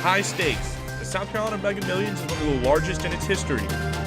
high stakes. The South Carolina Mega Millions is one of the largest in its history.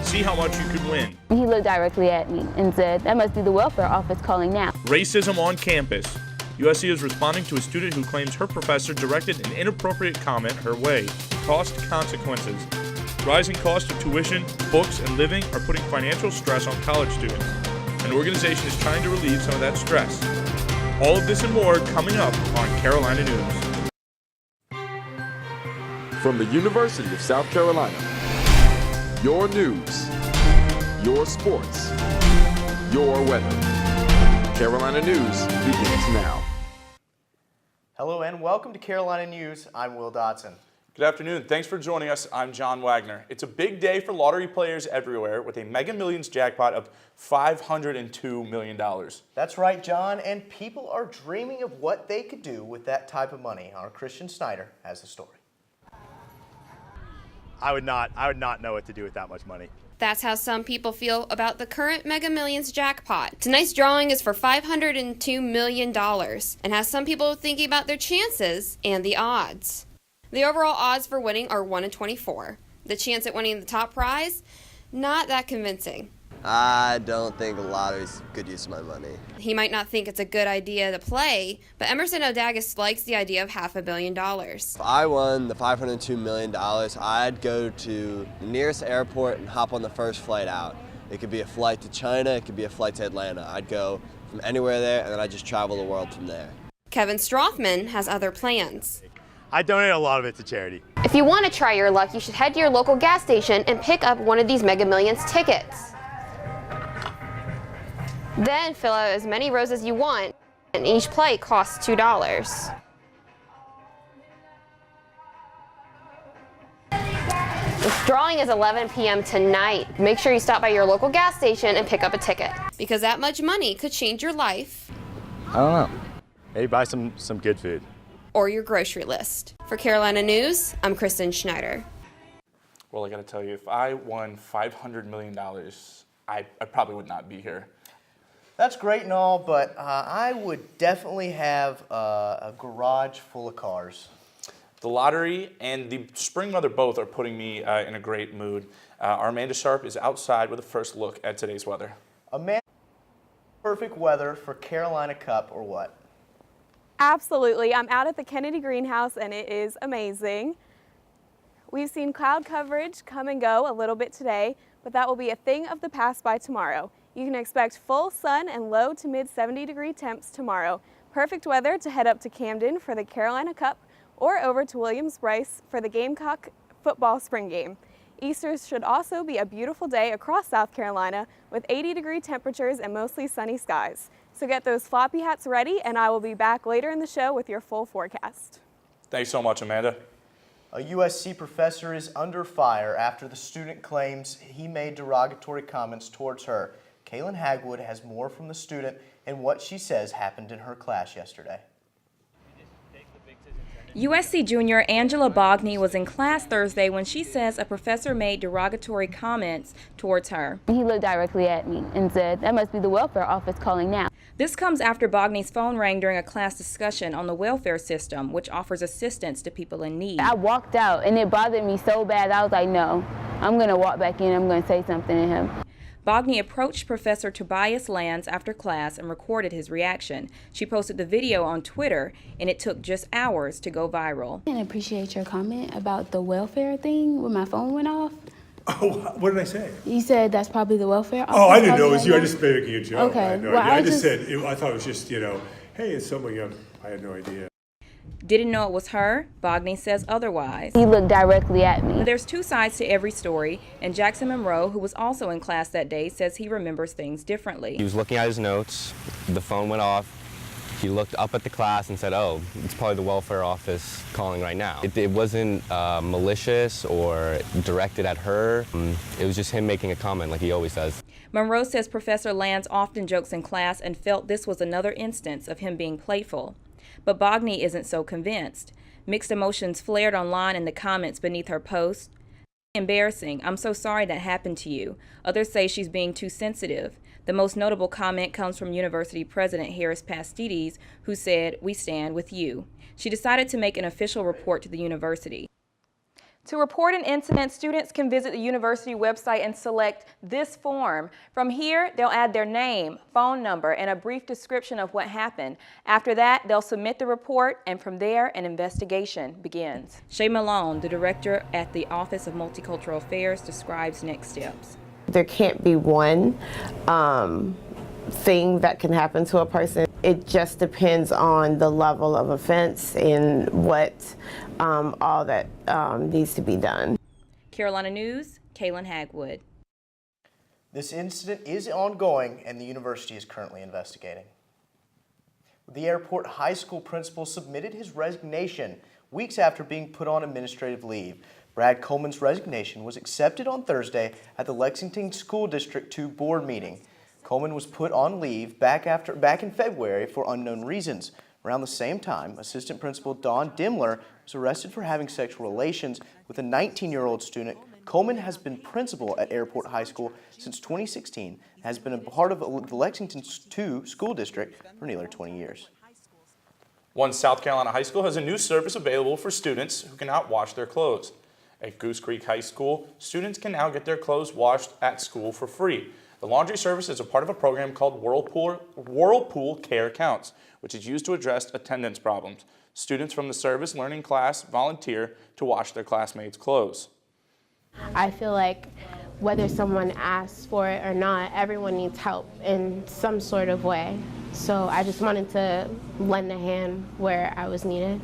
See how much you could win. He looked directly at me and said, "That must be the welfare office calling now." Racism on campus. USC is responding to a student who claims her professor directed an inappropriate comment her way. Cost consequences. Rising costs of tuition, books, and living are putting financial stress on college students. An organization is trying to relieve some of that stress. All of this and more coming up on Carolina News. From the University of South Carolina, your news, your sports, your weather. Carolina News begins now. Hello and welcome to Carolina News. I'm Will Dotson. Good afternoon. Thanks for joining us. I'm John Wagner. It's a big day for lottery players everywhere with a Mega Millions jackpot of $502 million. That's right, John, and people are dreaming of what they could do with that type of money. Our Christian Snyder has the story. I would not know what to do with that much money. That's how some people feel about the current Mega Millions jackpot. Tonight's drawing is for $502 million and has some people thinking about their chances and the odds. The overall odds for winning are 1 in 24. The chance at winning the top prize, not that convincing. I don't think the lottery's a good use of my money. He might not think it's a good idea to play, but Emerson Odagus likes the idea of $500 million. If I won the $502 million, I'd go to the nearest airport and hop on the first flight out. It could be a flight to China, it could be a flight to Atlanta. I'd go from anywhere there, and then I'd just travel the world from there. Kevin Strothman has other plans. I donate a lot of it to charity. If you want to try your luck, you should head to your local gas station and pick up one of these Mega Millions tickets. Then fill out as many rows as you want, and each plate costs $2. The drawing is 11 p.m. tonight. Make sure you stop by your local gas station and pick up a ticket, because that much money could change your life. I don't know. Maybe buy some good food. Or your grocery list. For Carolina News, I'm Kristen Schneider. Well, I gotta tell you, if I won $500 million, I probably would not be here. That's great and all, but I would definitely have a garage full of cars. The lottery and the spring weather both are putting me in a great mood. Our Amanda Sharp is outside with a first look at today's weather. Amanda, perfect weather for Carolina Cup or what? Absolutely. I'm out at the Kennedy Greenhouse and it is amazing. We've seen cloud coverage come and go a little bit today, but that will be a thing of the past by tomorrow. You can expect full sun and low to mid 70-degree temps tomorrow. Perfect weather to head up to Camden for the Carolina Cup or over to Williams-Brice for the Gamecock football spring game. Easter should also be a beautiful day across South Carolina with 80-degree temperatures and mostly sunny skies. So get those floppy hats ready, and I will be back later in the show with your full forecast. Thanks so much, Amanda. A USC professor is under fire after the student claims he made derogatory comments towards her. Kaylin Hagwood has more from the student and what she says happened in her class yesterday. USC junior Angela Bogney was in class Thursday when she says a professor made derogatory comments towards her. He looked directly at me and said, "That must be the welfare office calling now." This comes after Bogney's phone rang during a class discussion on the welfare system, which offers assistance to people in need. I walked out and it bothered me so bad, I was like, no, I'm going to walk back in, I'm going to say something to him. Bogney approached Professor Tobias Lands after class and recorded his reaction. She posted the video on Twitter, and it took just hours to go viral. I appreciate your comment about the welfare thing when my phone went off. Oh, what did I say? You said that's probably the welfare office. Oh, I didn't know it was you. I just made a joke. Okay. I had no Well, idea. I just said, I thought it was just, hey, it's someone young. I had no idea. Didn't know it was her. Bogney says otherwise. He looked directly at me. There's two sides to every story, and Jackson Monroe, who was also in class that day, says he remembers things differently. He was looking at his notes, the phone went off, he looked up at the class and said, oh, it's probably the welfare office calling right now. It wasn't malicious or directed at her, it was just him making a comment like he always does. Monroe says Professor Lands often jokes in class and felt this was another instance of him being playful. But Bogney isn't so convinced. Mixed emotions flared online in the comments beneath her post. Embarrassing. I'm so sorry that happened to you. Others say she's being too sensitive. The most notable comment comes from University President Harris Pastides, who said, "We stand with you." She decided to make an official report to the university. To report an incident, students can visit the university website and select this form. From here, they'll add their name, phone number, and a brief description of what happened. After that, they'll submit the report, and from there, an investigation begins. Shay Malone, the director at the Office of Multicultural Affairs, describes next steps. There can't be one thing that can happen to a person. It just depends on the level of offense and what all that needs to be done. Carolina News, Kaylin Hagwood. This incident is ongoing and the university is currently investigating. The Airport High School principal submitted his resignation weeks after being put on administrative leave. Brad Coleman's resignation was accepted on Thursday at the Lexington School District 2 board meeting. Coleman was put on leave back in February for unknown reasons. Around the same time, Assistant Principal Dawn Dimler was arrested for having sexual relations with a 19-year-old student. Coleman has been principal at Airport High School since 2016 and has been a part of the Lexington 2 school district for nearly 20 years. One South Carolina high school has a new service available for students who cannot wash their clothes. At Goose Creek High School, students can now get their clothes washed at school for free. The laundry service is a part of a program called Whirlpool Care Counts, which is used to address attendance problems. Students from the service learning class volunteer to wash their classmates' clothes. I feel like whether someone asks for it or not, everyone needs help in some sort of way. So I just wanted to lend a hand where I was needed.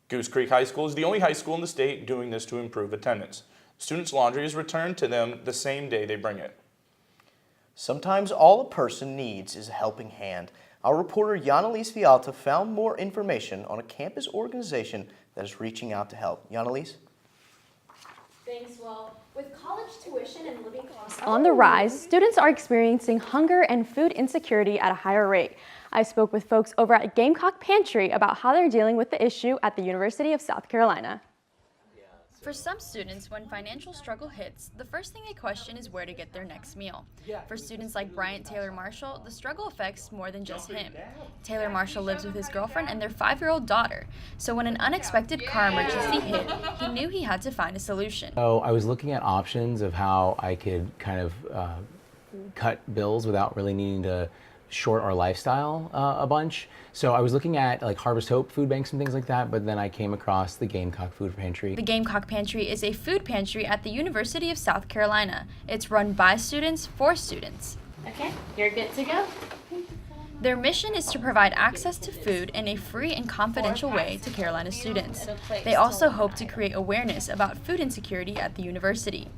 Goose Creek High School is the only high school in the state doing this to improve attendance. Students' laundry is returned to them the same day they bring it. Sometimes all a person needs is a helping hand. Our reporter Yanalise Vialta found more information on a campus organization that is reaching out to help. Yanalise? Thanks. Well, with college tuition and living costs on the rise, students are experiencing hunger and food insecurity at a higher rate. I spoke with folks over at Gamecock Pantry about how they're dealing with the issue at the University of South Carolina. For some students, when financial struggle hits, the first thing they question is where to get their next meal. For students like Bryant Taylor Marshall, the struggle affects more than just him. Taylor Marshall lives with his girlfriend and their 5-year-old daughter, so when an unexpected car emergency hit, he knew he had to find a solution. So I was looking at options of how I could kind of cut bills without really needing to short our lifestyle a bunch. So I was looking at like Harvest Hope food banks and things like that, but then I came across the Gamecock Food Pantry. The Gamecock Pantry is a food pantry at the University of South Carolina. It's run by students for students. Okay, you're good to go. Their mission is to provide access to food in a free and confidential way to Carolina students. They also hope to create awareness about food insecurity at the university.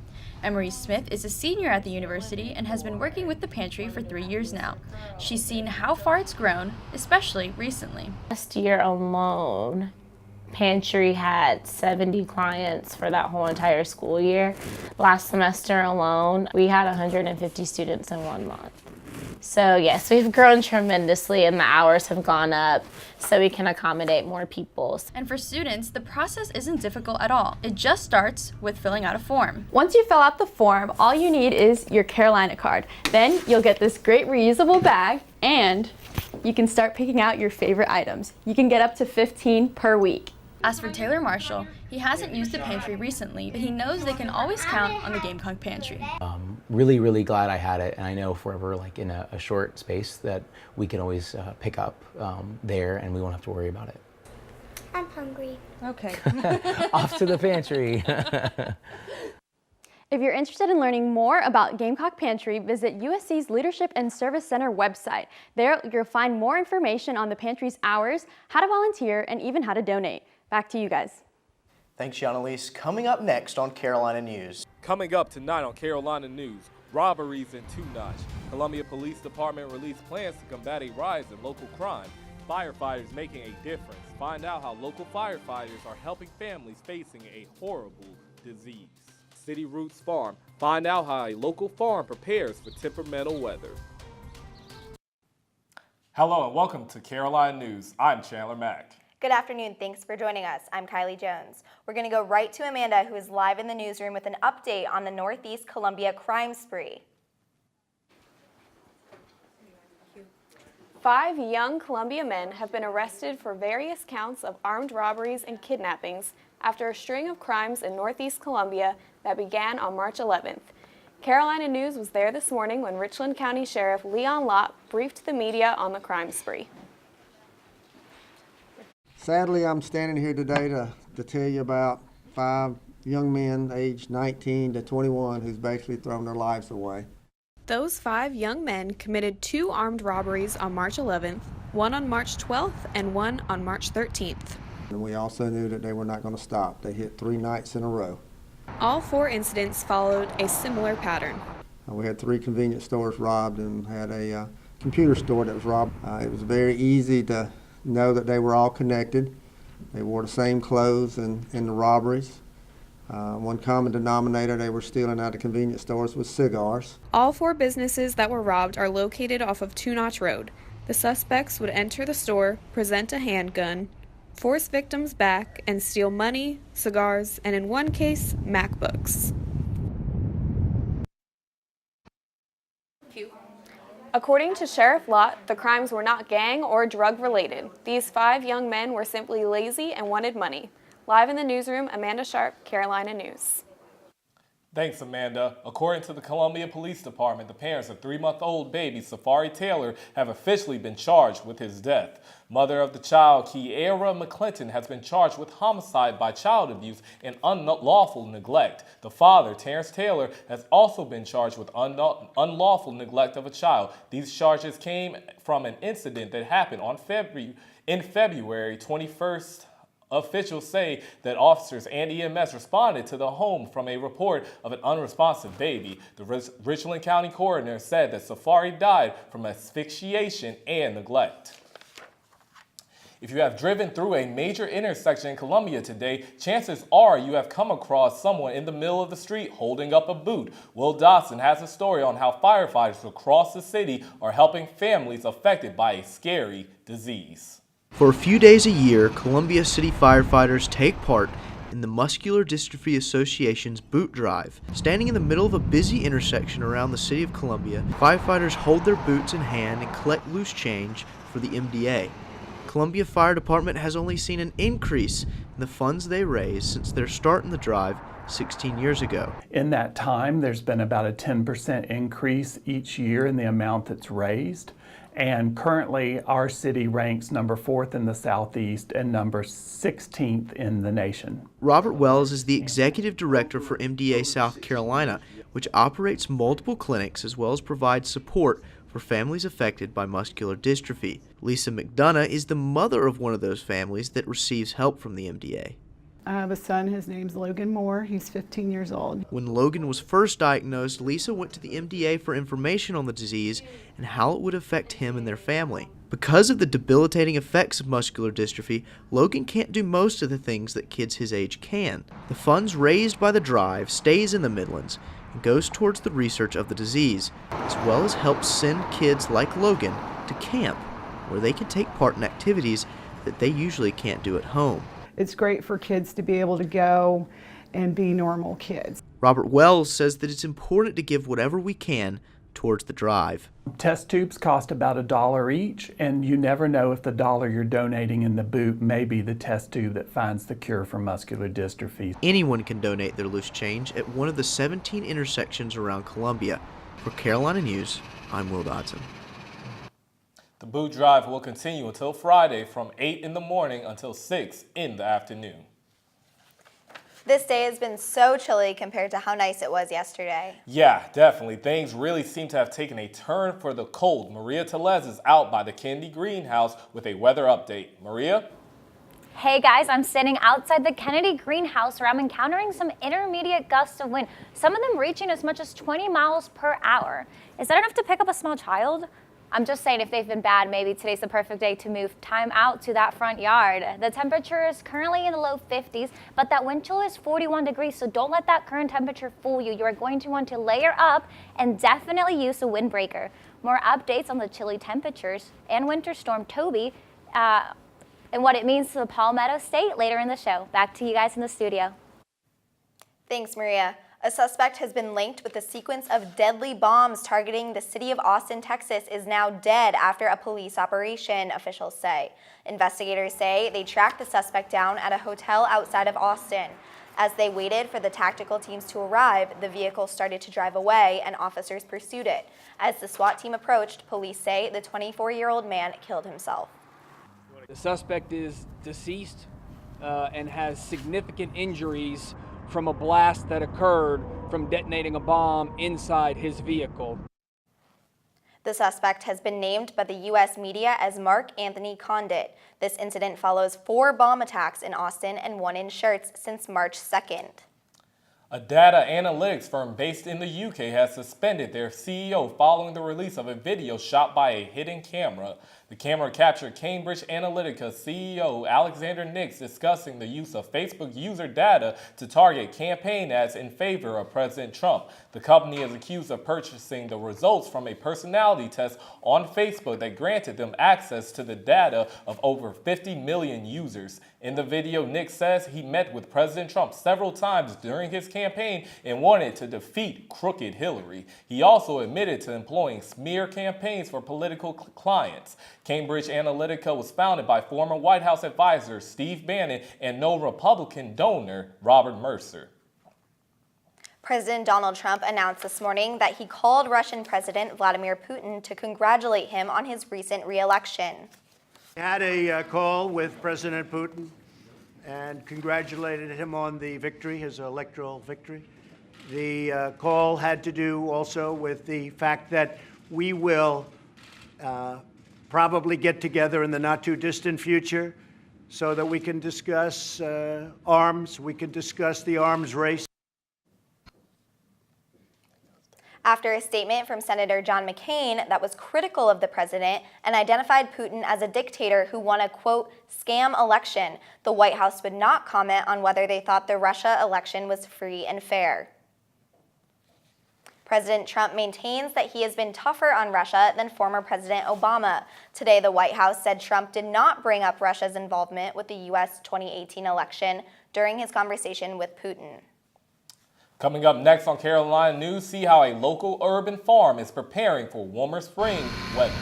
Emery Smith is a senior at the university and has been working with the pantry for 3 years now. She's seen how far it's grown, especially recently. Last year alone, Pantry had 70 clients for that whole entire school year. Last semester alone, we had 150 students in 1 month. So yes, we've grown tremendously and the hours have gone up so we can accommodate more people. And for students, the process isn't difficult at all. It just starts with filling out a form. Once you fill out the form, all you need is your Carolina card. Then you'll get this great reusable bag and you can start picking out your favorite items. You can get up to 15 per week. As for Taylor Marshall, he hasn't used the pantry recently, but he knows they can always count on the Gamecock Pantry. Really glad I had it, and I know forever, like in a short space, that we can always pick up there and we won't have to worry about it. I'm hungry. Okay. Off to the pantry. If you're interested in learning more about Gamecock Pantry, visit USC's Leadership and Service Center website. There you'll find more information on the pantry's hours, how to volunteer, and even how to donate. Back to you guys. Thanks, Yanalise. Coming up next on Carolina News. Coming up tonight on Carolina News, robberies in Two-Notch. Columbia Police Department released plans to combat a rise in local crime. Firefighters making a difference. Find out how local firefighters are helping families facing a horrible disease. City Roots Farm. Find out how a local farm prepares for temperamental weather. Hello and welcome to Carolina News. I'm Chandler Mack. Good afternoon. Thanks for joining us. I'm Kylie Jones. We're going to go right to Amanda, who is live in the newsroom with an update on the Northeast Columbia crime spree. 5 young Columbia men have been arrested for various counts of armed robberies and kidnappings after a string of crimes in Northeast Columbia that began on March 11th. Carolina News was there this morning when Richland County Sheriff Leon Lott briefed the media on the crime spree. Sadly, I'm standing here today to tell you about 5 young men aged 19 to 21 who's basically thrown their lives away. Those 5 young men committed 2 armed robberies on March 11th, one on March 12th, and one on March 13th. And we also knew that they were not going to stop. They hit 3 nights in a row. All 4 incidents followed a similar pattern. We had 3 convenience stores robbed and had a computer store that was robbed. It was very easy to know that they were all connected. They wore the same clothes in the robberies. One common denominator they were stealing out of convenience stores was cigars. All 4 businesses that were robbed are located off of Two Notch Road. The suspects would enter the store, present a handgun, force victims back, and steal money, cigars, and in one case, MacBooks. According to Sheriff Lott, the crimes were not gang or drug related. These 5 young men were simply lazy and wanted money. Live in the newsroom, Amanda Sharp, Carolina News. Thanks, Amanda. According to the Columbia Police Department, the parents of 3-month-old baby Safari Taylor have officially been charged with his death. Mother of the child, Kiera McClinton, has been charged with homicide by child abuse and unlawful neglect. The father, Terrence Taylor, has also been charged with unlawful neglect of a child. These charges came from an incident that happened on February 21st. Officials say that officers and EMS responded to the home from a report of an unresponsive baby. The Richland County coroner said that Safari died from asphyxiation and neglect. If you have driven through a major intersection in Columbia today, chances are you have come across someone in the middle of the street holding up a boot. Will Dawson has a story on how firefighters across the city are helping families affected by a scary disease. For a few days a year, Columbia City firefighters take part in the Muscular Dystrophy Association's boot drive. Standing in the middle of a busy intersection around the city of Columbia, firefighters hold their boots in hand and collect loose change for the MDA. Columbia Fire Department has only seen an increase in the funds they raise since their start in the drive 16 years ago. In that time, there's been about a 10% increase each year in the amount that's raised. And currently, our city ranks number 4th in the Southeast and number 16th in the nation. Robert Wells is the executive director for MDA South Carolina, which operates multiple clinics as well as provides support for families affected by muscular dystrophy. Lisa McDonough is the mother of one of those families that receives help from the MDA. I have a son, his name's Logan Moore, he's 15 years old. When Logan was first diagnosed, Lisa went to the MDA for information on the disease and how it would affect him and their family. Because of the debilitating effects of muscular dystrophy, Logan can't do most of the things that kids his age can. The funds raised by the drive stays in the Midlands and goes towards the research of the disease, as well as helps send kids like Logan to camp, where they can take part in activities that they usually can't do at home. It's great for kids to be able to go and be normal kids. Robert Wells says that it's important to give whatever we can towards the drive. Test tubes cost about $1 each, and you never know if the dollar you're donating in the boot may be the test tube that finds the cure for muscular dystrophy. Anyone can donate their loose change at one of the 17 intersections around Columbia. For Carolina News, I'm Will Dodson. The boot drive will continue until Friday from 8 in the morning until 6 in the afternoon. This day has been so chilly compared to how nice it was yesterday. Yeah, definitely. Things really seem to have taken a turn for the cold. Maria Telez is out by the Kennedy Greenhouse with a weather update. Maria? Hey guys, I'm standing outside the Kennedy Greenhouse where I'm encountering some intermediate gusts of wind, some of them reaching as much as 20 miles per hour. Is that enough to pick up a small child? I'm just saying, if they've been bad, maybe today's the perfect day to move time out to that front yard. The temperature is currently in the low 50s, but that wind chill is 41 degrees, so don't let that current temperature fool you. You are going to want to layer up and definitely use a windbreaker. More updates on the chilly temperatures and Winter Storm Toby and what it means to the Palmetto State later in the show. Back to you guys in the studio. Thanks, Maria. A suspect has been linked with a sequence of deadly bombs targeting the city of Austin, Texas, is now dead after a police operation, officials say. Investigators say they tracked the suspect down at a hotel outside of Austin. As they waited for the tactical teams to arrive, the vehicle started to drive away and officers pursued it. As the SWAT team approached, police say the 24-year-old man killed himself. The suspect is deceased and has significant injuries from a blast that occurred from detonating a bomb inside his vehicle. The suspect has been named by the U.S. media as Mark Anthony Condit. This incident follows 4 bomb attacks in Austin and 1 in Schertz since March 2nd. A data analytics firm based in the UK has suspended their CEO following the release of a video shot by a hidden camera. The camera captured Cambridge Analytica CEO Alexander Nix discussing the use of Facebook user data to target campaign ads in favor of President Trump. The company is accused of purchasing the results from a personality test on Facebook that granted them access to the data of over 50 million users. In the video, Nix says he met with President Trump several times during his campaign and wanted to defeat crooked Hillary. He also admitted to employing smear campaigns for political clients. Cambridge Analytica was founded by former White House advisor Steve Bannon and no Republican donor Robert Mercer. President Donald Trump announced this morning that he called Russian President Vladimir Putin to congratulate him on his recent re-election. I had a call with President Putin and congratulated him on the victory, his electoral victory. The call had to do also with the fact that we will probably get together in the not too distant future so that we can discuss arms, we can discuss the arms race. After a statement from Senator John McCain that was critical of the president and identified Putin as a dictator who won a, quote, scam election, the White House would not comment on whether they thought the Russia election was free and fair. President Trump maintains that he has been tougher on Russia than former President Obama. Today, the White House said Trump did not bring up Russia's involvement with the U.S. 2018 election during his conversation with Putin. Coming up next on Carolina News, see how a local urban farm is preparing for warmer spring weather.